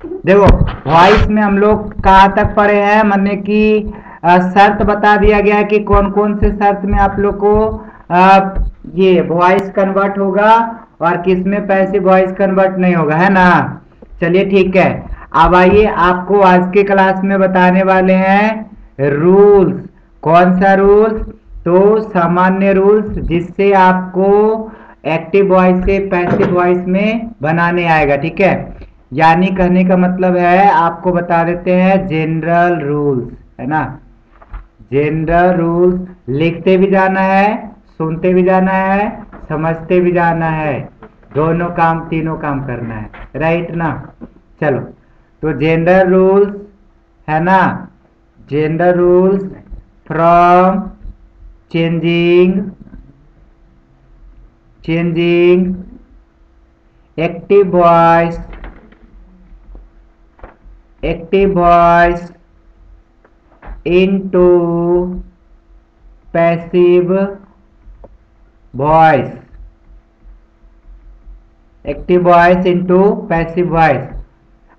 देखो वॉइस में हम लोग कहाँ तक पढ़े हैं, माने कि शर्त बता दिया गया है कि कौन कौन से शर्त में आप लोग को ये वॉइस कन्वर्ट होगा और किस में पैसिव वॉइस कन्वर्ट नहीं होगा, है ना। चलिए ठीक है। अब आइए आपको आज के क्लास में बताने वाले हैं रूल्स। कौन सा रूल्स? तो सामान्य रूल्स जिससे आपको एक्टिव वॉइस से पैसिव वॉइस में बनाने आएगा, ठीक है। यानी कहने का मतलब है आपको बता देते हैं जनरल रूल्स, है ना। जनरल रूल्स लिखते भी जाना है, सुनते भी जाना है, समझते भी जाना है, दोनों काम तीनों काम करना है, राइट ना। चलो तो जनरल रूल्स है ना, general rules from changing active voice into passive voice, active voice into passive voice.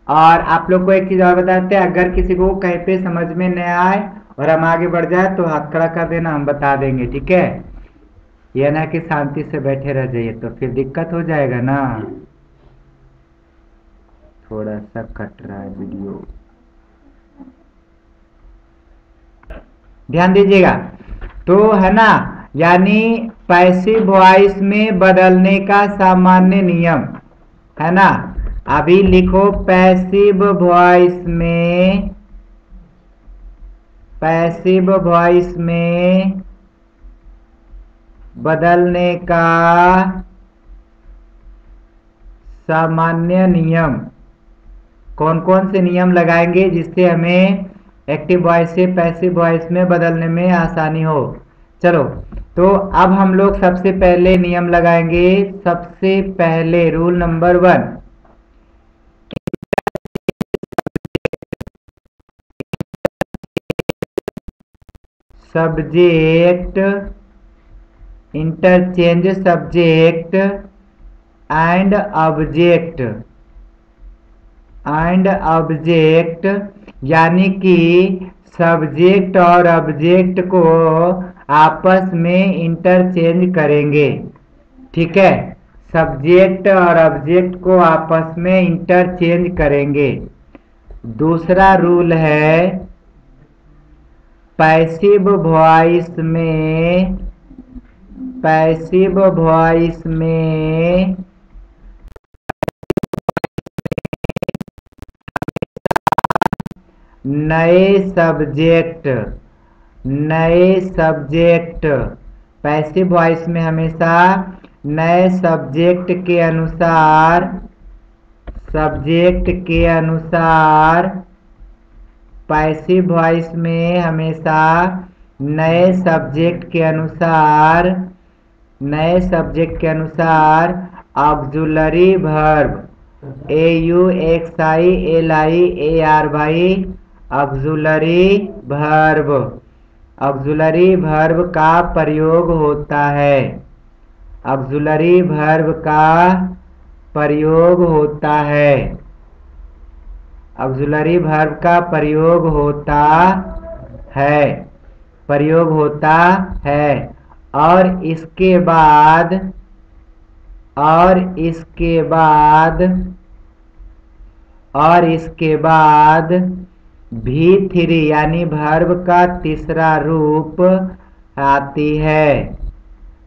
और आप लोग को एक चीज और बताते हैं, अगर किसी को कहीं पे समझ में न आए और हम आगे बढ़ जाए तो हाथ खड़ा कर देना, हम बता देंगे, ठीक है। यह ना कि शांति से बैठे रह जाइए तो फिर दिक्कत हो जाएगा ना। थोड़ा सा कट रहा है वीडियो, ध्यान दीजिएगा। तो है ना, यानी पैसिव वॉइस में बदलने का सामान्य नियम, है ना। अभी लिखो पैसिव वॉइस में बदलने का सामान्य नियम। कौन कौन से नियम लगाएंगे जिससे हमें एक्टिव वॉइस से पैसिव वॉइस में बदलने में आसानी हो। चलो तो अब हम लोग सबसे पहले नियम लगाएंगे। सबसे पहले rule number 1, subject interchange subject and object, यानी कि सब्जेक्ट और ऑब्जेक्ट को आपस में इंटरचेंज करेंगे, ठीक है। सब्जेक्ट और ऑब्जेक्ट को आपस में इंटरचेंज करेंगे। दूसरा रूल है पैसिव वॉइस में नए सब्जेक्ट पैसिव वॉइस में हमेशा नए सब्जेक्ट के अनुसार पैसिव वॉइस में हमेशा नए सब्जेक्ट के अनुसार auxiliary verb AUXILIARY auxiliary verb का प्रयोग होता है। ऑक्सिलरी वर्ब का प्रयोग होता है। ऑक्सिलरी वर्ब का प्रयोग होता है। और इसके बाद V3 यानी वर्ब का तीसरा रूप आती है,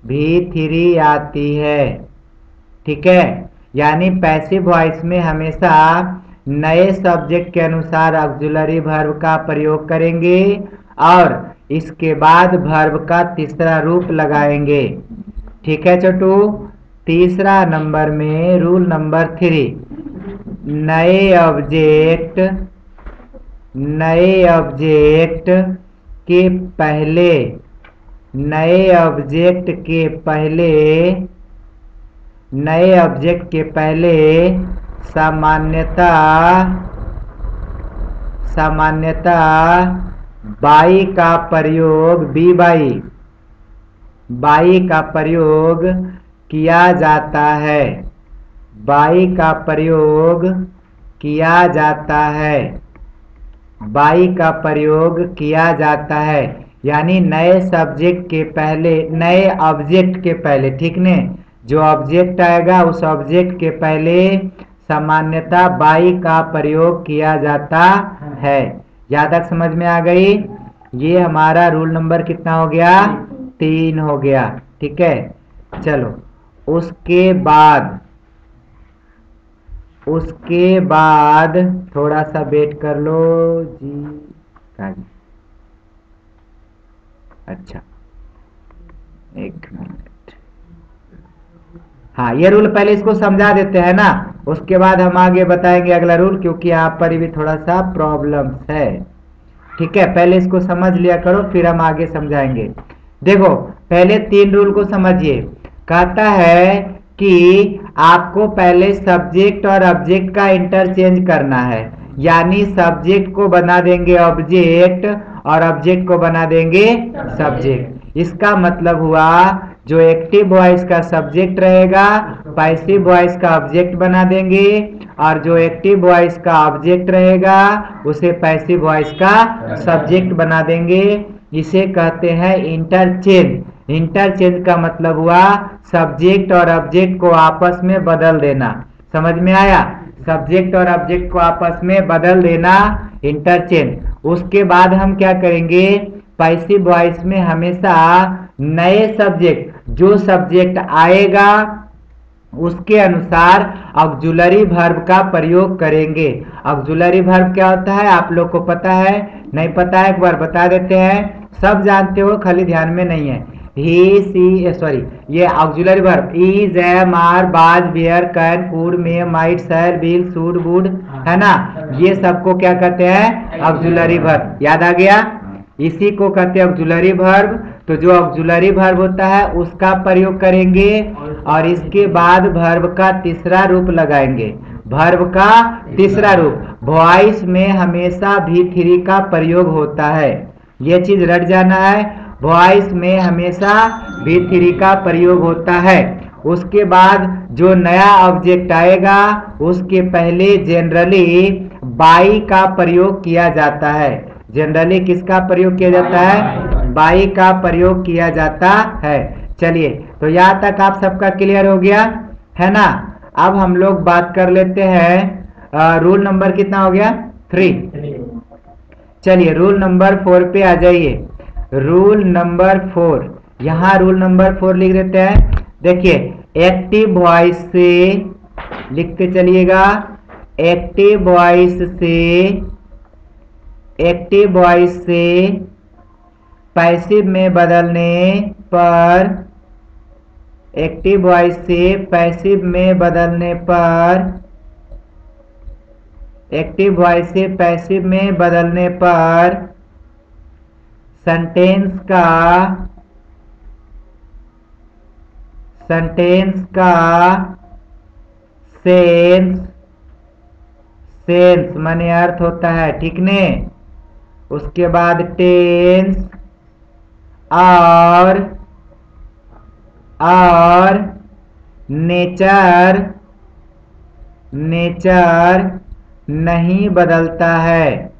V3 आती है, ठीक है। यानी पैसिव वॉइस में हमेशा नए सब्जेक्ट के अनुसार ऑक्सिलरी वर्ब का प्रयोग करेंगे और इसके बाद वर्ब का तीसरा रूप लगाएंगे, ठीक है छोटू। तीसरा नंबर में रूल नंबर 3, नए ऑब्जेक्ट के पहले सामान्यता बाई का प्रयोग किया जाता है। बाई का प्रयोग किया जाता है, बाई का प्रयोग किया जाता है, यानी नए सब्जेक्ट के पहले, नए ऑब्जेक्ट के पहले, ठीक ने, जो ऑब्जेक्ट आएगा उस ऑब्जेक्ट के पहले सामान्यतः बाई का प्रयोग किया जाता है। यहाँ तक समझ में आ गई? ये हमारा रूल नंबर कितना हो गया? 3 हो गया। ठीक है, चलो उसके बाद थोड़ा सा वेट कर लो जी। अच्छा, एक मिनट। हाँ, ये रूल पहले इसको समझा देते हैं ना, उसके बाद हम आगे बताएंगे अगला रूल, क्योंकि यहाँ पर भी थोड़ा सा प्रॉब्लम्स है। ठीक है, पहले इसको समझ लिया करो, फिर हम आगे समझाएंगे। देखो, पहले 3 रूल को समझिए। कहता है कि आपको पहले सब्जेक्ट और ऑब्जेक्ट का इंटरचेंज करना है, यानी सब्जेक्ट को बना देंगे ऑब्जेक्ट और ऑब्जेक्ट को बना देंगे सब्जेक्ट। इसका मतलब हुआ जो एक्टिव वॉइस का सब्जेक्ट रहेगा पैसिव वॉइस का ऑब्जेक्ट बना देंगे, और जो एक्टिव वॉइस का ऑब्जेक्ट रहेगा उसे पैसिव वॉइस का सब्जेक्ट बना देंगे। इसे कहते हैं इंटरचेंज। इंटरचेंज का मतलब हुआ सब्जेक्ट और ऑब्जेक्ट को आपस में बदल देना। समझ में आया? सब्जेक्ट और ऑब्जेक्ट को आपस में बदल देना, इंटरचेंज। उसके बाद हम क्या करेंगे? पैसिव वॉइस में हमेशा नए सब्जेक्ट, जो सब्जेक्ट आएगा उसके अनुसार ऑक्जुलरी वर्ब का प्रयोग करेंगे। ऑक्जुलरी वर्ब क्या होता है आप लोग को पता है? नहीं पता है? एक बार बता देते हैं, सब जानते हो, खाली ध्यान में नहीं है। ही, सी, सॉरी, ये auxiliary verb is, am, are, was, were, can, could, may, might, shall, will, should, would, है ना, ये सबको क्या कहते हैं? Auxiliary verb. याद आ गया? इसी को कहते हैं ऑक्जुलरी वर्ब। तो जो ऑक्जुलरी वर्ब होता है उसका प्रयोग करेंगे, और इसके बाद वर्ब का तीसरा रूप लगाएंगे। वर्ब का तीसरा रूप, वॉइस में हमेशा V3 का प्रयोग होता है, ये चीज रट जाना है। वॉइस में हमेशा V3 का प्रयोग होता है। उसके बाद जो नया ऑब्जेक्ट आएगा उसके पहले जनरली बाई का प्रयोग किया जाता है। जनरली किसका प्रयोग किया जाता है? बाई का प्रयोग किया जाता है। चलिए, तो यहाँ तक आप सबका क्लियर हो गया है ना? अब हम लोग बात कर लेते हैं रूल नंबर कितना हो गया? 3। चलिए रूल नंबर 4 पे आ जाइए। रूल नंबर 4, यहाँ रूल नंबर 4 लिख देते हैं। देखिए, एक्टिव वॉइस से लिखते चलिएगा, एक्टिव वॉइस से पैसिव में बदलने पर, एक्टिव वॉइस से पैसिव में बदलने पर, एक्टिव वॉइस से पैसिव में बदलने पर सेंटेंस का सेंस माने अर्थ होता है, ठीक ने। उसके बाद टेंस और नेचर नहीं बदलता है।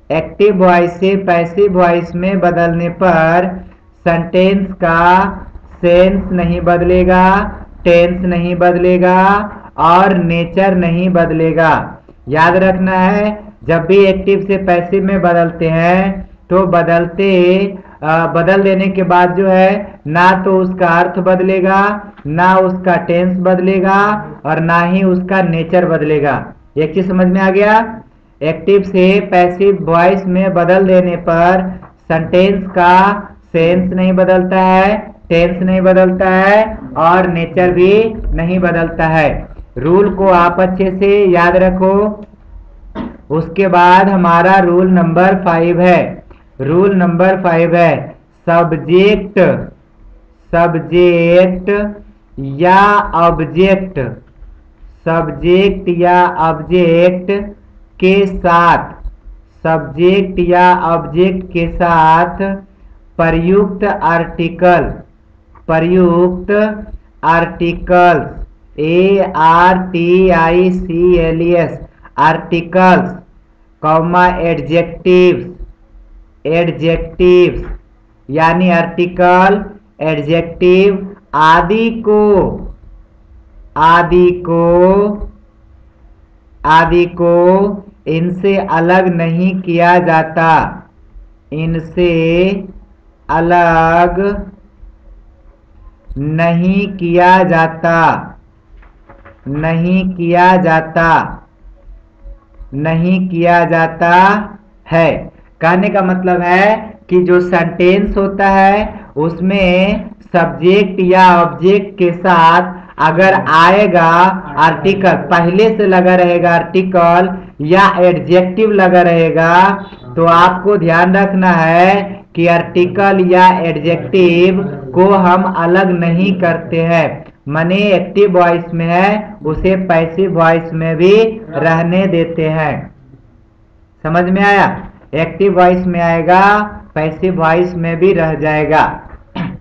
एक्टिव वॉइस से पैसिव वॉइस में बदलने पर सेंटेंस का सेंस नहीं बदलेगा, टेंस नहीं बदलेगा और नेचर नहीं बदलेगा। याद रखना है, जब भी एक्टिव से पैसिव में बदलते हैं तो बदल देने के बाद जो है ना तो उसका अर्थ बदलेगा, ना उसका टेंस बदलेगा और ना ही उसका नेचर बदलेगा। एक चीज समझ में आ गया? एक्टिव से पैसिव वॉइस में बदल देने पर सेंटेंस का सेंस नहीं बदलता है, टेंस नहीं बदलता है और नेचर भी नहीं बदलता है। रूल को आप अच्छे से याद रखो। उसके बाद हमारा रूल नंबर 5 है। रूल नंबर 5 है सब्जेक्ट या ऑब्जेक्ट, सब्जेक्ट या ऑब्जेक्ट के साथ, सब्जेक्ट या ऑब्जेक्ट के साथ प्रयुक्त articles, ARTICLES, articles, comma adjectives, adjectives यानी आर्टिकल, एडजेक्टिव आदि को, आदि को, आदि को इनसे अलग नहीं किया जाता, इनसे अलग नहीं किया जाता, नहीं किया जाता, नहीं किया जाता है। कहने का मतलब है कि जो सेंटेंस होता है उसमें सब्जेक्ट या ऑब्जेक्ट के साथ अगर आएगा आर्टिकल, पहले से लगा रहेगा आर्टिकल या एडजेक्टिव लगा रहेगा, तो आपको ध्यान रखना है कि आर्टिकल या एडजेक्टिव को हम अलग नहीं करते हैं। माने एक्टिव वॉइस में है उसे पैसिव वॉइस में भी रहने देते हैं। समझ में आया? एक्टिव वॉइस में आएगा, पैसिव वॉइस में भी रह जाएगा।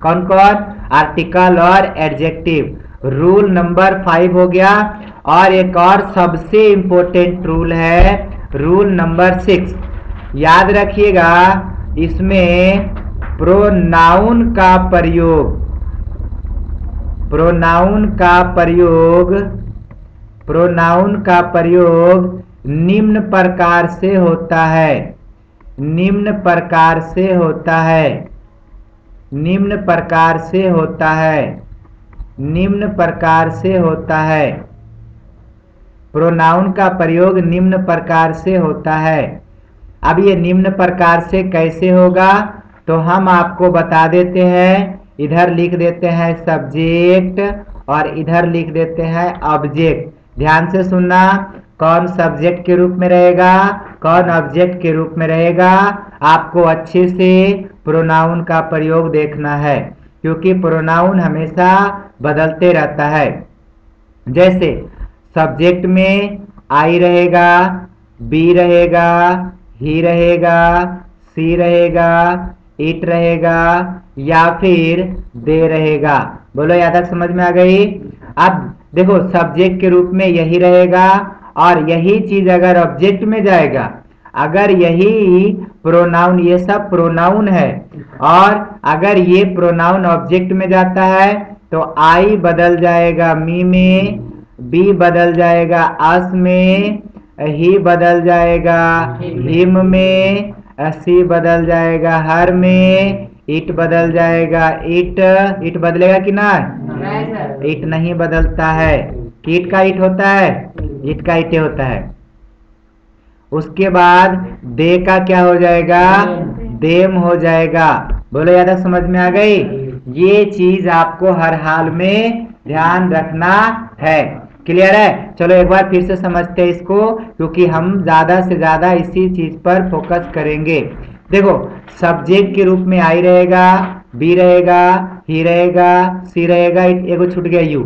कौन कौन? आर्टिकल और एडजेक्टिव। रूल नंबर 5 हो गया। और एक और सबसे इंपॉर्टेंट रूल है रूल नंबर 6। याद रखिएगा, इसमें प्रोनाउन का प्रयोग, प्रोनाउन का प्रयोग, प्रोनाउन का प्रयोग निम्न प्रकार से होता है, निम्न प्रकार से होता है, निम्न प्रकार से होता है, निम्न प्रकार से होता है। प्रोनाउन का प्रयोग निम्न प्रकार से होता है। अब ये निम्न प्रकार से कैसे होगा तो हम आपको बता देते हैं। इधर लिख देते हैं सब्जेक्ट और इधर लिख देते हैं ऑब्जेक्ट। ध्यान से सुनना, कौन सब्जेक्ट के रूप में रहेगा, कौन ऑब्जेक्ट के रूप में रहेगा, आपको अच्छे से प्रोनाउन का प्रयोग देखना है, क्योंकि प्रोनाउन हमेशा बदलते रहता है। जैसे सब्जेक्ट में आई रहेगा, बी रहेगा, ही रहेगा, सी रहेगा, इट रहेगा या फिर दे रहेगा। बोलो यहाँ तक समझ में आ गई? अब देखो सब्जेक्ट के रूप में यही रहेगा और यही चीज अगर ऑब्जेक्ट में जाएगा, अगर यही प्रोनाउन, ये सब प्रोनाउन है, और अगर ये प्रोनाउन ऑब्जेक्ट में जाता है तो आई बदल जाएगा मी में, बी बदल जाएगा अस में, ही बदल जाएगा हिम में, सी बदल जाएगा हर में, इट बदल जाएगा इट। इट बदलेगा कि ना? इट नहीं बदलता है। कीट का इट होता है, इट का इटे होता है। उसके बाद दे का क्या हो जाएगा? देम हो जाएगा। बोलो याद समझ में आ गई? ये चीज आपको हर हाल में ध्यान रखना है। क्लियर है? चलो एक बार फिर से समझते हैं इसको, क्योंकि हम ज्यादा से ज्यादा इसी चीज पर फोकस करेंगे। देखो सब्जेक्ट के रूप में आई रहेगा, बी रहेगा, ही रहेगा, सी रहेगा, एगो छूट गया यू,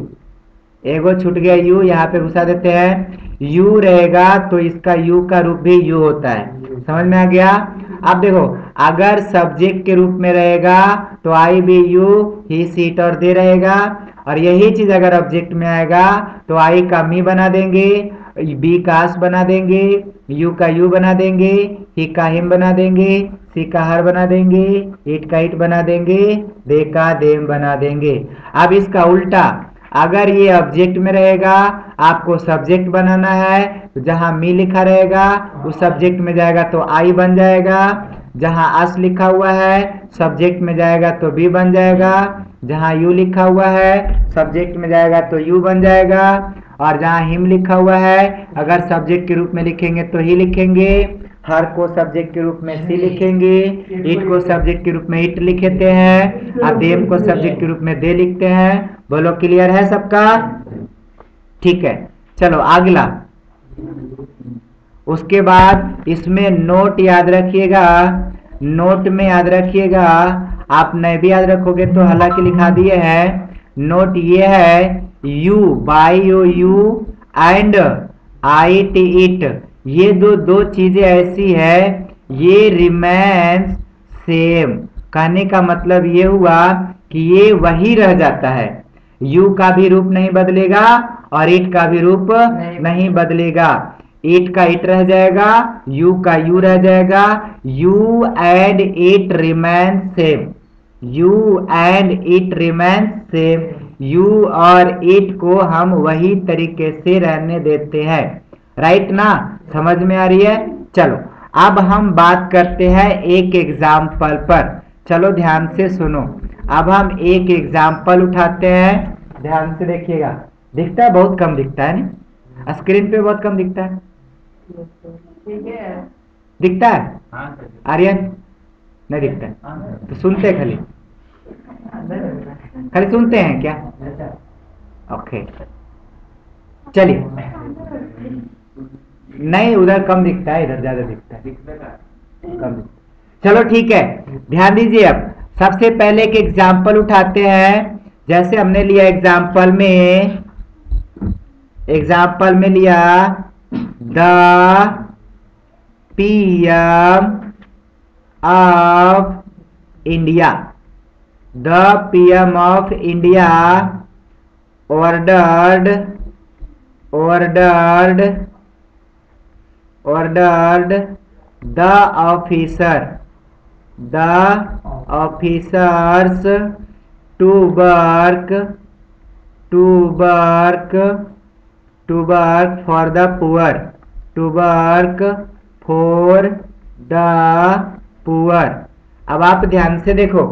एगो छूट गया यू, यहाँ पे घुसा देते हैं। यू रहेगा तो इसका यू का रूप भी यू होता है। समझ में आ गया? अब देखो अगर सब्जेक्ट के रूप में रहेगा तो आई बी यू, ही सी इट और दे रहेगा, और यही चीज अगर ऑब्जेक्ट में आएगा तो आई का मी बना देंगे, बी का अस बना देंगे, यू का यू बना देंगे, ही का हिम बना देंगे, सी का हर बना देंगे, इट का इट बना देंगे, दे का देम बना देंगे। अब इसका उल्टा, अगर ये ऑब्जेक्ट में रहेगा, आपको सब्जेक्ट बनाना है, तो जहां मी लिखा रहेगा उस सब्जेक्ट में जाएगा तो आई बन जाएगा, जहां अस लिखा हुआ है सब्जेक्ट में जाएगा तो बी बन जाएगा, जहां यू लिखा हुआ है सब्जेक्ट में जाएगा तो यू बन जाएगा, और जहां हिम लिखा हुआ है अगर सब्जेक्ट के रूप में लिखेंगे तो ही लिखेंगे, हर को सब्जेक्ट के रूप में सी लिखेंगे, इट को सब्जेक्ट के रूप में इट लिखते हैं, और देम को सब्जेक्ट के रूप में दे लिखते हैं। बोलो क्लियर है सबका? ठीक है, चलो अगला। उसके बाद इसमें नोट याद रखिएगा, नोट में याद रखिएगा, आप नहीं भी याद रखोगे तो हालांकि लिखा दिए हैं। नोट ये है you, by you and I T it, ये दो चीजें ऐसी है ये रिमेन्स सेम। कहने का मतलब ये हुआ कि ये वही रह जाता है, यू का भी रूप नहीं बदलेगा और इट का भी रूप नहीं बदलेगा। इट का इट रह जाएगा, यू का यू रह जाएगा। You and it remain same, you and it remain same. You और इट को हम वही तरीके से रहने देते हैं, राइट ना? समझ में आ रही है? चलो अब हम बात करते हैं एक एग्जाम्पल पर। चलो ध्यान से सुनो, अब हम एक एग्जाम्पल उठाते हैं, ध्यान से देखिएगा। दिखता है? बहुत कम दिखता है ना? स्क्रीन पे बहुत कम दिखता है। दिखता है आर्यन? नहीं दिखता है तो सुनते हैं, खाली सुनते हैं क्या? ओके चलिए, नहीं उधर कम दिखता है, इधर ज्यादा दिखता है, कम दिखता। चलो ठीक है, ध्यान दीजिए। अब सबसे पहले एक एग्जाम्पल उठाते हैं। जैसे हमने लिया एग्जाम्पल में लिया the PM of India, the PM of India ordered the officers to work for the poor, अब आप ध्यान से देखो,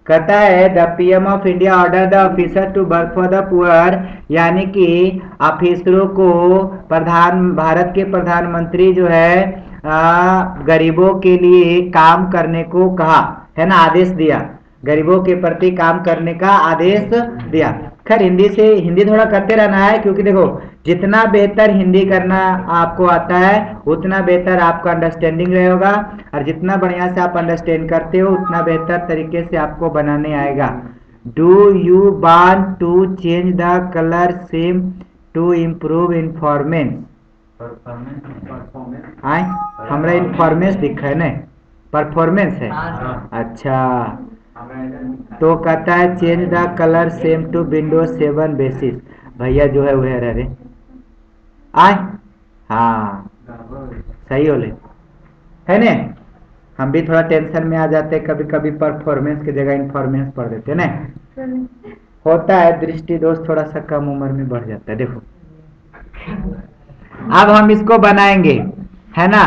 कहता है the PM of India order the officer to work for the poor, यानी कि ऑफिसरों को भारत के प्रधानमंत्री जो है गरीबों के लिए काम करने को कहा है ना, आदेश दिया, गरीबों के प्रति काम करने का आदेश दिया। खैर हिंदी थोड़ा करते रहना है, क्योंकि देखो जितना बेहतर हिंदी करना आपको आता है उतना बेहतर आपका अंडरस्टैंडिंग रहेगा, और जितना बढ़िया से आप अंडरस्टैंड करते हो उतना बेहतर तरीके से आपको बनाने आएगा। Do you want to change the colour same to improve इन्फॉर्मेंस? हमारा इन्फॉर्मेंस दिखा है ना, परफॉर्मेंस है। अच्छा, तो कहता है change the colour same to Windows 7 basis. भैया जो है वह रहे आए, हाँ सही हो ले है ने। हम भी थोड़ा टेंशन में आ जाते हैं कभी कभी, परफॉर्मेंस की जगह इन्फॉर्मेंस पढ़ देते ना, होता है, दृष्टि दोष थोड़ा सा कम उम्र में बढ़ जाता है। देखो अब हम इसको बनाएंगे है ना,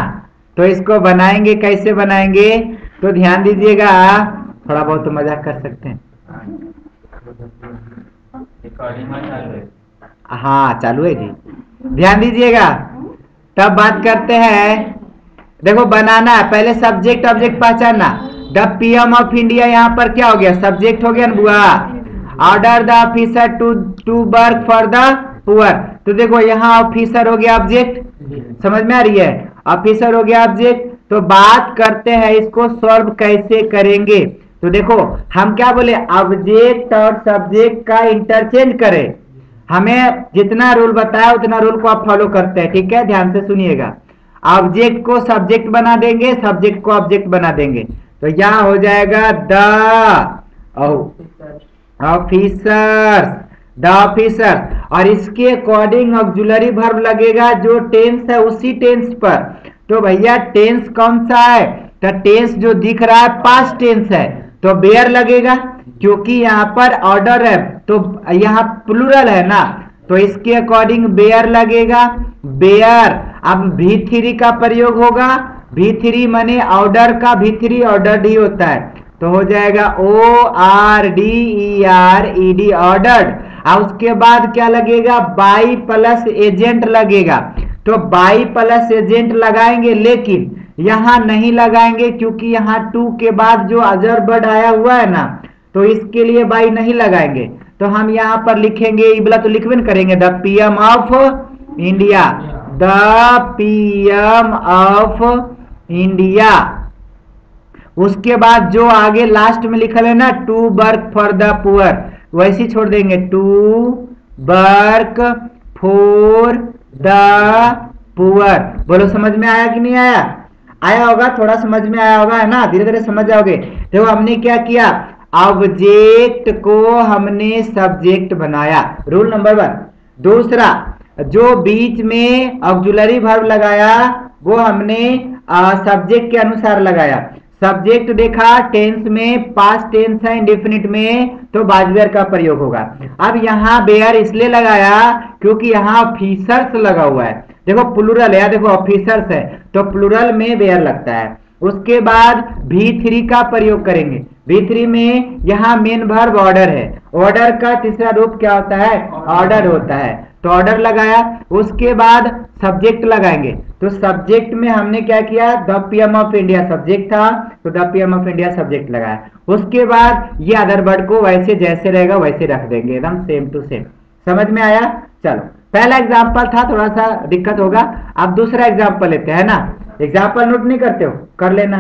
तो इसको बनाएंगे, कैसे बनाएंगे तो ध्यान दीजिएगा, थोड़ा बहुत तो मजाक कर सकते हैं। हाँ चालू है जी, ध्यान दीजिएगा। तब बात करते हैं, देखो बनाना है, पहले सब्जेक्ट ऑब्जेक्ट पहचानना। द PM ऑफ इंडिया यहाँ पर क्या हो गया, सब्जेक्ट हो गया ना बुआ। Order the officer to work for the poor, तो देखो यहाँ ऑफिसर हो गया ऑब्जेक्ट, समझ में आ रही है, ऑफिसर हो गया ऑब्जेक्ट। तो बात करते हैं इसको सॉल्व कैसे करेंगे। तो देखो हम क्या बोले, ऑब्जेक्ट और सब्जेक्ट का इंटरचेंज करें, हमें जितना रूल बताया उतना रूल को आप फॉलो करते हैं, ठीक है, ध्यान से सुनिएगा। ऑब्जेक्ट को सब्जेक्ट बना देंगे, सब्जेक्ट को ऑब्जेक्ट बना देंगे, तो यहाँ हो जाएगा द ऑफिसर, और इसके अकॉर्डिंग ऑक्सिलरी वर्ब लगेगा जो टेंस है उसी टेंस पर। तो भैया टेंस कौन सा है, तो टेंस जो दिख रहा है पास्ट टेंस है, तो बेयर लगेगा, क्योंकि यहाँ पर ऑर्डर है तो यहाँ प्लूरल है ना, तो इसके अकॉर्डिंग बेयर लगेगा, बेयर। अब V3 का प्रयोग होगा, V3 माने ऑर्डर का, V3 ऑर्डर्ड ही होता है, तो हो जाएगा ORDERED ऑर्डर्ड। और उसके बाद क्या लगेगा, बाई प्लस एजेंट लगेगा, तो बाई प्लस एजेंट लगाएंगे, लेकिन यहाँ नहीं लगाएंगे क्योंकि यहाँ टू के बाद जो अजर वर्ड आया हुआ है ना, तो इसके लिए बाई नहीं लगाएंगे। तो हम यहाँ पर लिखेंगे, इबला तो लिखबे न करेंगे, the PM of India, the PM of India. उसके बाद जो आगे लास्ट में लिखल है ना, to work for the poor, वैसे छोड़ देंगे, to work for the poor. बोलो समझ में आया कि नहीं आया? आया होगा, थोड़ा समझ में आया होगा है ना, धीरे धीरे समझ जाओगे। देखो हमने क्या किया, ऑब्जेक्ट को हमने सब्जेक्ट बनाया, रूल नंबर 1। दूसरा, जो बीच में ऑक्सिलरी वर्ब लगाया वो हमने सब्जेक्ट के अनुसार लगाया। सब्जेक्ट देखा टेंस में, पास्ट टेंस है इंडेफिनिट में, तो वाज वेयर का प्रयोग होगा। अब यहाँ वेयर इसलिए लगाया क्योंकि यहाँ ऑफिसर्स लगा हुआ है। देखो प्लूरल है, देखो ऑफिसर्स है तो प्लूरल में वेयर लगता है। उसके बाद V3 का प्रयोग करेंगे। V3 में यहाँ मेन वर्ब ऑर्डर है, ऑर्डर का तीसरा रूप क्या होता है? ऑर्डर होता है, तो ऑर्डर लगाया। उसके बाद सब्जेक्ट लगाएंगे, तो सब्जेक्ट में हमने क्या किया? The PM of India subject था, तो the PM of India subject लगाया। उसके बाद ये अदर वर्ड को वैसे जैसे रहेगा वैसे रख देंगे, एकदम सेम टू सेम। समझ में आया? चलो, पहला एग्जाम्पल था, थोड़ा सा दिक्कत होगा। अब दूसरा एग्जाम्पल लेते हैं ना। एग्जाम्पल नोट नहीं करते हो? कर लेना,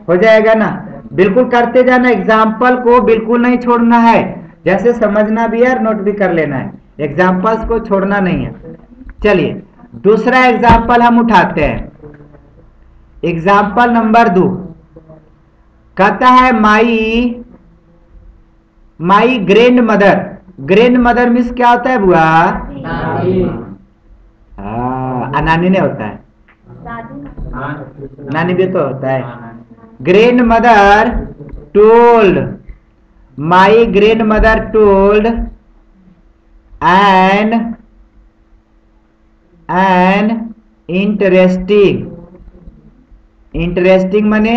हो जाएगा ना। बिल्कुल करते जाना, एग्जाम्पल को बिल्कुल नहीं छोड़ना है। जैसे समझना भी है, नोट भी कर लेना है, एग्जाम्पल्स को छोड़ना नहीं है। चलिए दूसरा एग्जाम्पल हम उठाते हैं। एग्जाम्पल नंबर 2 कहता है my grand mother. Grand mother means क्या होता है बुआ? नानी नहीं होता है, नानी भी तो होता है। Grand mother told, my grand mother told an interesting, interesting मने,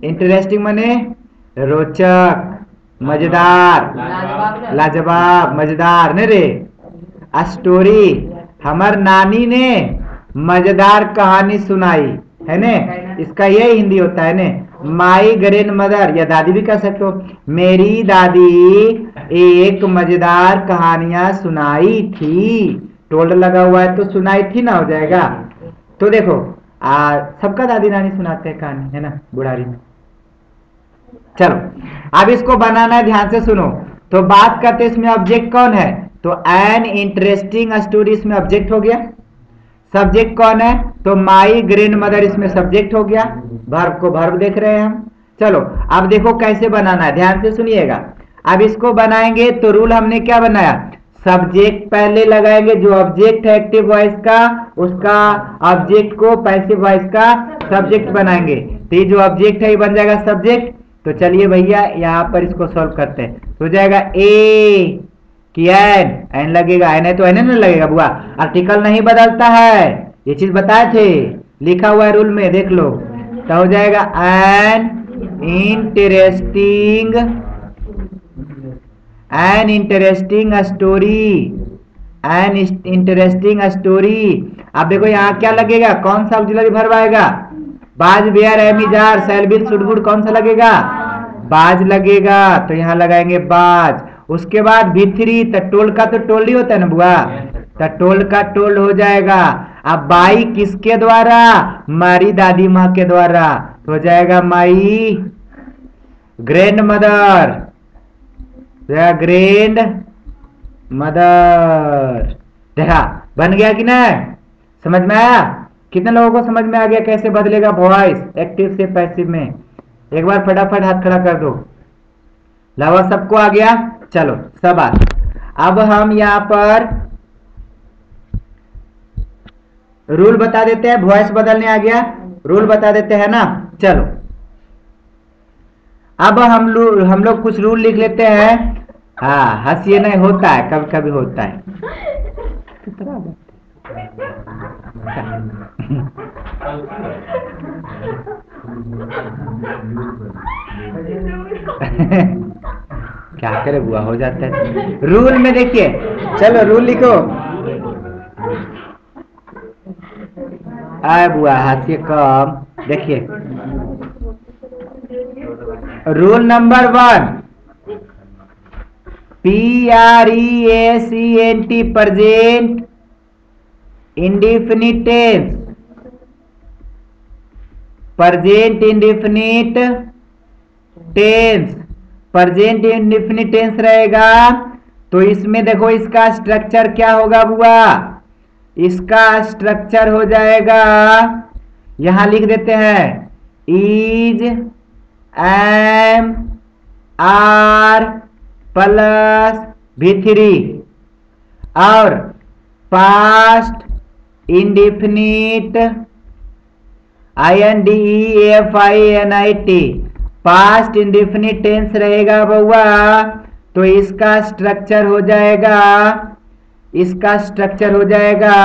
इंटरेस्टिंग मने रोचक, मजेदार, लाजवाब, मजेदार ने रे। स्टोरी, हमार नानी ने मजेदार कहानी सुनाई है ने, इसका ये हिंदी होता है ने। माई ग्रैंड मदर, या दादी भी कह सकते हो, मेरी दादी एक मजेदार कहानियां सुनाई थी। टोल्ड लगा हुआ है तो सुनाई थी ना हो जाएगा। तो देखो सबका दादी नानी सुनाते हैं कहानी, है ना, बुढ़ारी में। चलो अब इसको बनाना है, ध्यान से सुनो। तो बात करते इसमें ऑब्जेक्ट कौन है? तो एन इंटरेस्टिंग स्टोरी इसमें ऑब्जेक्ट हो गया। सब्जेक्ट कौन है? तो माई ग्रैंड मदर इसमें सब्जेक्ट हो गया। वर्ब को वर्ब देख रहे हैं हम। चलो अब देखो कैसे बनाना है, ध्यान से सुनिएगा। अब इसको बनाएंगे तो रूल हमने क्या बनाया? सब्जेक्ट पहले लगाएंगे, जो ऑब्जेक्ट है एक्टिव वॉइस का, उसका ऑब्जेक्ट को पैसिव वॉइस का सब्जेक्ट बनाएंगे। तो ये जो ऑब्जेक्ट है ये बन जाएगा सब्जेक्ट। तो चलिए भैया यहाँ पर इसको सॉल्व करते हैं। तो हो जाएगा ए कि एन लगेगा, एन है तो एन नहीं लगेगा बुआ, आर्टिकल नहीं बदलता है, ये चीज बताए थे, लिखा हुआ है रूल में, देख लो। तो हो जाएगा an interesting story, an interesting story. अब देखो यहाँ क्या लगेगा, कौन सा ऑक्सिलरी वर्ब आएगा? Was, were, am is are, shall be, should, would, कौन सा लगेगा? बाज लगेगा, तो यहाँ लगाएंगे बाज। उसके बाद V3, तो टोल्ड का तो टोल्ड ही होता है ना बुआ, तो टोल्ड का टोल्ड हो जाएगा। अब बाई किसके द्वारा? हमारी दादी माँ के द्वारा, तो हो जाएगा my grand mother, grand mother. देखा बन गया कि नहीं? समझ में आया? कितने लोगों को समझ में आ गया कैसे बदलेगा वॉइस एक्टिव से पैसिव में? एक बार फटाफट हाथ खड़ा कर दो। लावा सबको आ गया? चलो शाबाश। अब हम यहाँ पर रूल बता देते हैं, वॉइस बदलने आ गया, रूल बता देते हैं ना। चलो अब हम लोग कुछ रूल लिख लेते हैं। हाँ, हंसिए नहीं, होता है कभी कभी होता है। क्या करे बुआ, हो जाता है। रूल में देखिए, चलो रूल लिखो। आए बुआ हाथी कम, देखिए rule number 1, PREACENT present indefinite tense, present indefinite tense, present indefinite tense रहेगा। तो इसमें देखो इसका स्ट्रक्चर क्या होगा बुआ? इसका स्ट्रक्चर हो जाएगा, यहां लिख देते हैं is am are plus V3 और past indefinite INDEFINIT past indefinite tense रहेगा बउआ, तो इसका स्ट्रक्चर हो जाएगा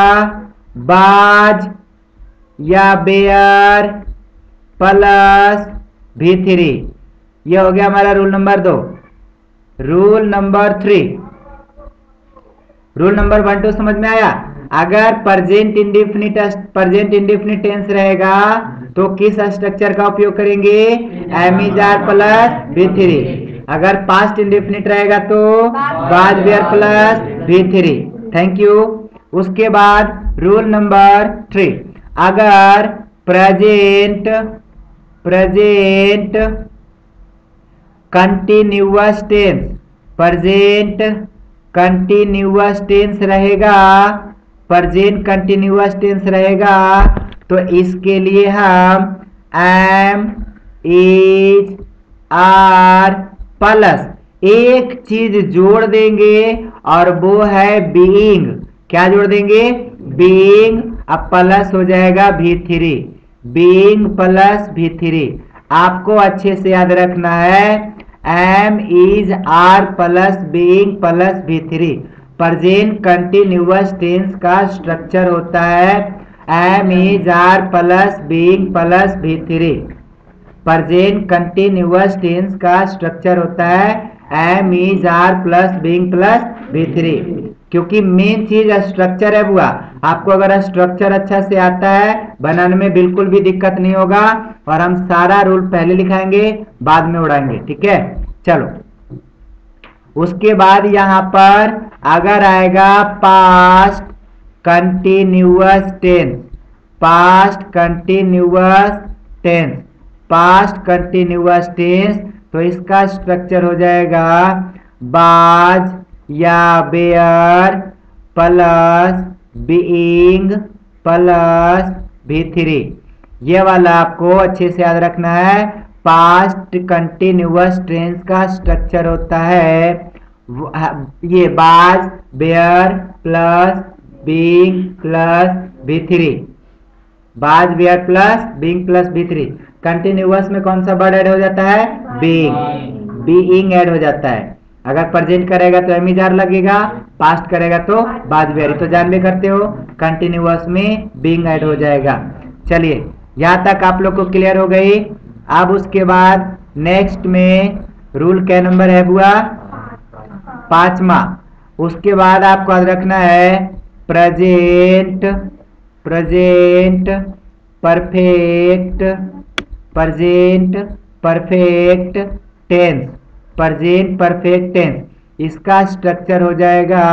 बाज या बेयर प्लस V3। ये हो गया हमारा rule number 2। Rule number 3, rule number 1 2 समझ में आया। अगर प्रेजेंट इंडेफिनिट टेंस रहेगा तो किस स्ट्रक्चर का उपयोग करेंगे, M is are plus V3। अगर पास्ट इंडेफिनिट रहेगा तो was were plus V3। Thank you. उसके बाद रूल नंबर 3, अगर प्रेजेंट कंटिन्यूअस टेंस रहेगा तो इसके लिए हम एम इज आर प्लस एक चीज जोड़ देंगे और वो है बीइंग। क्या जोड़ देंगे, बीइंग। अब प्लस हो जाएगा V3, बीइंग प्लस V3। आपको अच्छे से याद रखना है am is are plus being plus V3 present continuous tense का स्ट्रक्चर होता है am is are plus being plus V3। Present continuous tense का स्ट्रक्चर होता है am is are plus being plus V3, क्योंकि मेन चीज स्ट्रक्चर है बुआ। आपको अगर स्ट्रक्चर अच्छा से आता है बनाने में बिल्कुल भी दिक्कत नहीं होगा, और हम सारा रूल पहले लिखाएंगे बाद में उड़ाएंगे, ठीक है। चलो उसके बाद यहां पर अगर आएगा पास्ट कंटिन्यूअस टेंस तो इसका स्ट्रक्चर हो जाएगा बाज या bear plus being plus V3। ये वाला आपको अच्छे से याद रखना है। पास्ट कंटिन्यूअस टेंस का स्ट्रक्चर होता है ये बाज were plus being plus V3, was were plus being plus V3। Continuous में कौन सा वर्ड ऐड हो जाता है, बीइंग ऐड हो जाता है। अगर प्रेजेंट करेगा तो एम इज आर लगेगा, पास्ट करेगा तो बाज बेयर। तो जान भी करते हो कंटिन्यूअस में बीइंग ऐड हो जाएगा। चलिए यहाँ तक आप लोग को क्लियर हो गई। अब उसके बाद नेक्स्ट में रूल क्या नंबर है बुआ, 5वां। उसके बाद आपको याद रखना है प्रेजेंट परफेक्ट टेंस। इसका स्ट्रक्चर हो जाएगा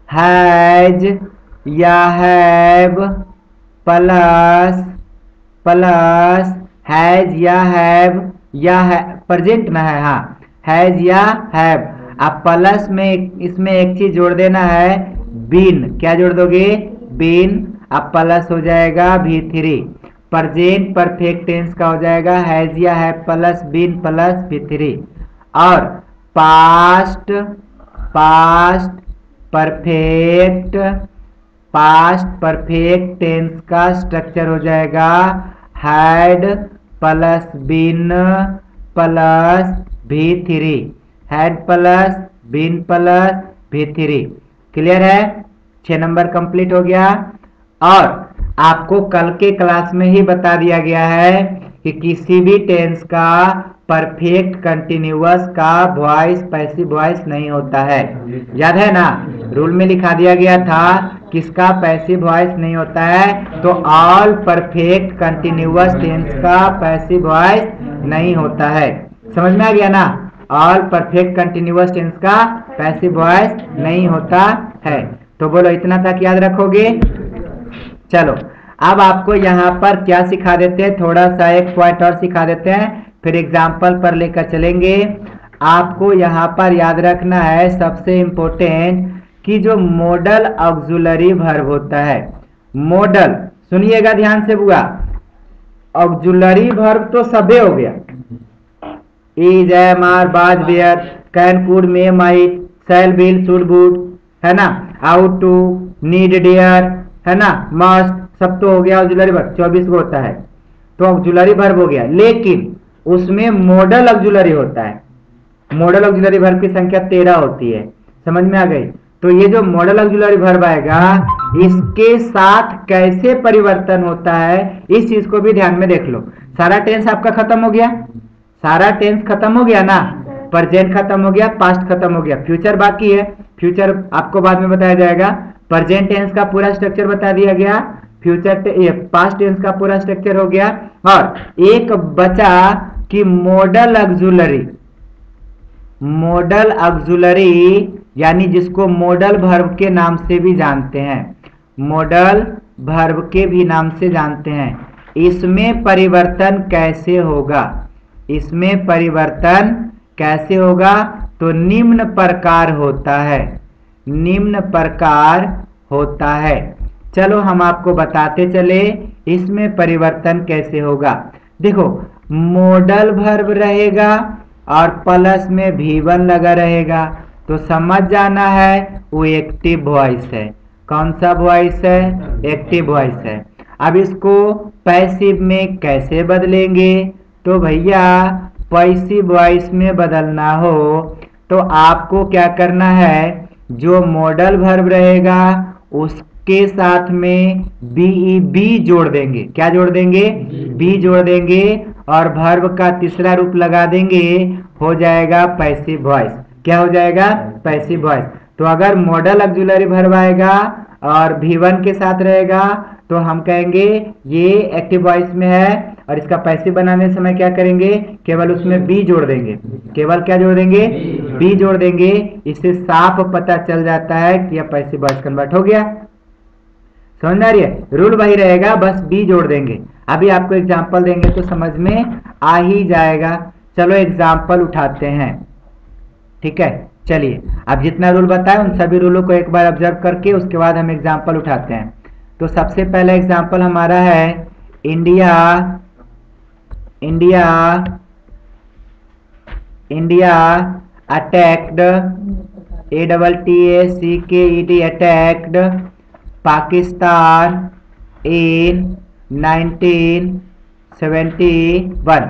हैज या हैव प्लस हैज या हैव प्रेजेंट ना है, हाँ हैज या हैव। अब प्लस में इसमें एक चीज जोड़ देना है बीन। क्या जोड़ दोगे, बीन। अब प्लस हो जाएगा V3। प्रेजेंट परफेक्ट टेंस का हो जाएगा हैज या have plus been plus V3। और पास्ट परफेक्ट टेंस का स्ट्रक्चर हो जाएगा had plus been plus V3, had plus been plus V3। Clear है, 6 नंबर कंप्लीट हो गया। और आपको कल के क्लास में ही बता दिया गया है कि किसी भी टेंस का परफेक्ट कंटिन्यूअस का वॉइस पैसिव वॉइस नहीं होता है। याद है ना, रूल में लिखा दिया गया था किसका पैसिव वॉइस नहीं होता है, तो ऑल परफेक्ट कंटिन्यूअस टेंस का पैसिव वॉइस नहीं होता है। समझ में आ गया ना, ऑल परफेक्ट कंटिन्यूअस टेंस का पैसिव वॉइस नहीं होता है। तो बोलो इतना तक याद रखोगे। चलो अब आपको यहाँ पर क्या सिखा देते हैं, थोड़ा सा एक पॉइंट और सिखा देते हैं, फिर एग्जाम्पल पर लेकर चलेंगे। आपको यहाँ पर याद रखना है सबसे इम्पोर्टेंट कि जो मॉडल ऑक्सिलरी वर्ब होता है, मॉडल सुनिएगा ध्यान से बुआ, ऑक्जुलरी वर्ब तो सबे हो गया, is, am, are, was, were, can, could, may, might, shall, will, should, would, है ना, आउट टू, नीड, डेयर, है ना, मस्ट, सब तो हो गया ऑक्जुलरी वर्ब, 24 को होता है, तो ऑक्जुलरी वर्ब हो गया। लेकिन उसमें मॉडल ऑक्जुलरी होता है, मॉडल ऑक्जुलरी वर्ब की संख्या 13 होती है, समझ में आ गई। तो ये जो मॉडल ऑक्जुलरी वर्ब आएगा, इसके साथ कैसे परिवर्तन होता है, इस चीज को भी ध्यान में देख लो। सारा टेंस आपका खत्म हो गया, सारा टेंस खत्म हो गया ना, प्रेजेंट खत्म हो गया, पास्ट खत्म हो गया, फ्यूचर बाकी है। फ्यूचर आपको बाद में बताया जाएगा। प्रेजेंट टेंस का पूरा स्ट्रक्चर बता दिया गया, फ्यूचर पास्ट टेंस का पूरा स्ट्रक्चर हो गया, और एक बचा कि मॉडल ऑक्जुलरी, मॉडल ऑक्जुलरी यानी जिसको मॉडल वर्ब के नाम से भी जानते हैं, मॉडल वर्ब के भी नाम से जानते हैं। इसमें परिवर्तन कैसे होगा, इसमें परिवर्तन कैसे होगा, तो निम्न प्रकार होता है, निम्न प्रकार होता है। चलो हम आपको बताते चले इसमें परिवर्तन कैसे होगा। देखो, मॉडल वर्ब रहेगा और प्लस में V1 लगा रहेगा, तो समझ जाना है वो एक्टिव वॉइस है। कौन सा वॉइस है, एक्टिव वॉइस है। अब इसको पैसिव में कैसे बदलेंगे, तो भैया पैसिव वॉइस में बदलना हो तो आपको क्या करना है, जो मॉडल वर्ब रहेगा उसके साथ में बी जोड़ देंगे। क्या जोड़ देंगे, बी जोड़ देंगे, और वर्ब का तीसरा रूप लगा देंगे, हो जाएगा पैसिव वॉइस। क्या हो जाएगा, पैसिव वॉइस। तो अगर मॉडल ऑक्जुलरी वर्ब आएगा और V1 के साथ रहेगा तो हम कहेंगे ये एक्टिव वॉइस में है, और इसका पैसिव बनाने समय क्या करेंगे, केवल उसमें बी जोड़ देंगे। केवल क्या जोड़ देंगे, बी जोड़ देंगे। इससे साफ पता चल जाता है कि यह पैसिव वॉइस कन्वर्ट हो गया। समझ आ रही है, रूल वही रहेगा, बस बी जोड़ देंगे। अभी आपको एग्जाम्पल देंगे तो समझ में आ ही जाएगा। चलो एग्जाम्पल उठाते हैं, ठीक है। चलिए, अब जितना रूल बताया उन सभी रूलों को एक बार ऑब्जर्व करके उसके बाद हम एग्जाम्पल उठाते हैं। तो सबसे पहला एग्जाम्पल हमारा है India, India, India attacked, ATTACKED attacked Pakistan in 1971।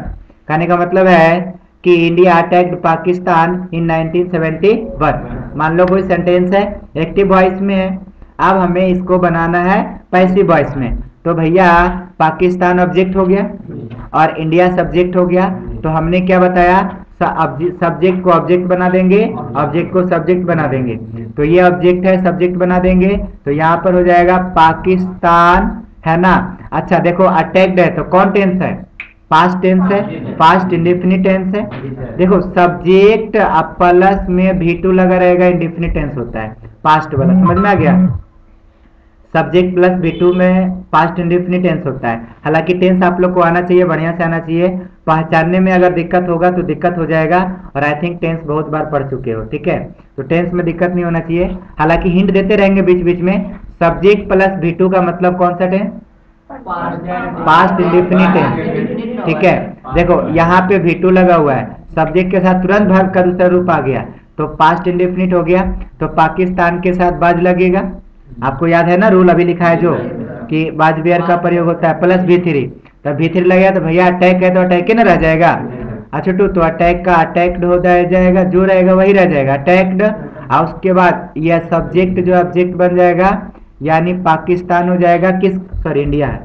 कहने का मतलब है कि इंडिया अटैक्ड पाकिस्तान इन 1971। मान लो कोई सेंटेंस है, एक्टिव वॉइस में है, अब हमें इसको बनाना है पैसिव वॉइस में। तो भैया पाकिस्तान ऑब्जेक्ट हो गया और इंडिया सब्जेक्ट हो गया, तो हमने क्या बताया, सब्जेक्ट को ऑब्जेक्ट बना देंगे, ऑब्जेक्ट को सब्जेक्ट बना देंगे। तो ये ऑब्जेक्ट है, सब्जेक्ट बना देंगे, तो यहाँ पर हो जाएगा पाकिस्तान, है ना। अच्छा देखो, अटैक्ड है तो कौन टेंस है, पास्ट टेंस है, पास्ट इंडेफिनिट टेंस है। देखो सब्जेक्ट अब प्लस में V2 लगा रहेगा, इंडेफिनिट टेंस होता है पास्ट वाला, समझ में आ गया। सब्जेक्ट प्लस V2 में पास्ट इंडेफिनिट टेंस होता है। हालांकि टेंस आप लोग को आना चाहिए, बढ़िया से आना चाहिए। पहचानने में अगर दिक्कत होगा तो दिक्कत हो जाएगा, और आई थिंक टेंस बहुत बार पढ़ चुके हो, ठीक है। तो टेंस में दिक्कत नहीं होना चाहिए। हालांकि हिंट देते रहेंगे बीच बीच में। सब्जेक्ट प्लस V2 का मतलब कौन सा टेंस, पास्ट इंडेफिनिट टेंस, ठीक है। देखो यहाँ पे V2 लगा हुआ है, सब्जेक्ट के साथ तुरंत वर्ब का दूसरा रूप आ गया, तो पास्ट इंडेफिनिट हो गया। तो पाकिस्तान के साथ बाज लगेगा, आपको याद है ना रूल अभी लिखा है जो, कि बाज बेयर का प्रयोग होता है प्लस V3। तो V3 लगेगा तो भैया अटैक है तो अटैक ही ना रह जाएगा। अच्छा तो अटैक का अटैक्ड हो जाएगा, जो रहेगा वही रह जाएगा अटैक्ड, और उसके बाद यह सब्जेक्ट जो ऑब्जेक्ट बन जाएगा, यानी पाकिस्तान हो जाएगा किस, सॉरी इंडिया है,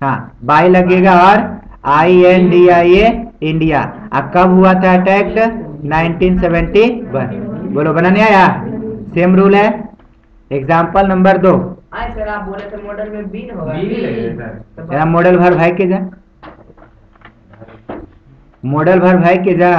हाँ बाई लगेगा, और INDIA इंडिया। अब कब हुआ था अटैक्ड, 1971। बोलो बना नहीं आया, सेम रूल है। Example number 2। सर आप बोले थे मॉडल में बी होगा, मेरा मॉडल भर भाई के जा, मॉडल भर भाई के जा।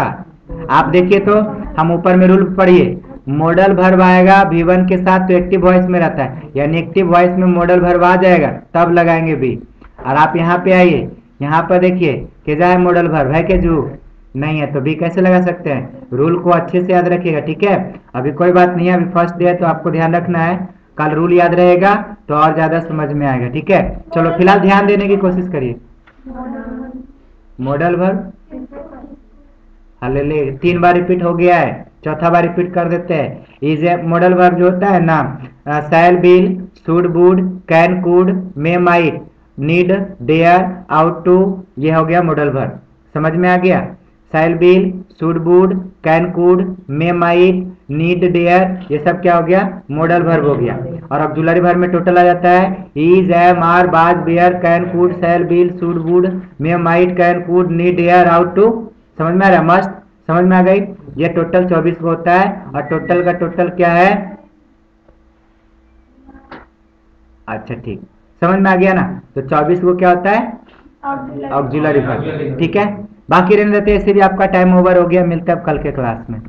आप देखिए तो हम ऊपर में रूल पढ़िए, मॉडल वर्ब आएगा V1 के साथ तो एक्टिव वॉइस में रहता है, यानी एक्टिव वॉइस में मॉडल वर्ब आ जाएगा तब लगाएंगे बी। और आप यहाँ पे आइए, यहाँ पर देखिए कि जा है मॉडल वर्ब है के जू नहीं है, तो बी कैसे लगा सकते हैं। रूल को अच्छे से याद रखिएगा, ठीक है। अभी कोई बात नहीं है, अभी फर्स्ट डे है तो आपको ध्यान रखना है, कल रूल याद रहेगा तो और ज्यादा समझ में आएगा, ठीक है। चलो फिलहाल ध्यान देने की कोशिश करिए। मॉडल वर्ब हालेलुया 3 बार रिपीट हो गया है, चौथा बार रिपीट कर देते हैं। इज ए मॉडल वर्ब जो होता है ना, shall will should would can could may might need dare ought to, ये हो गया मॉडल वर्ब। समझ में आ गया? Shall will should would can could may might need dare, ये सब क्या हो गया? मॉडल वर्ब हो गया। और ऑक्सिलरी वर्ब में टोटल आ जाता है is am are was were can could shall will should would may might can could need dare ought to. समझ में आ रहा है? मस्ट समझ में आ गई? ये टोटल 24 को होता है, और टोटल का टोटल क्या है? अच्छा ठीक, समझ में आ गया ना? तो 24 को क्या होता है? Auxiliary verb. ठीक है, बाकी रहने देते, ऐसे भी आपका टाइम ओवर हो गया। मिलते हैं अब कल के क्लास में।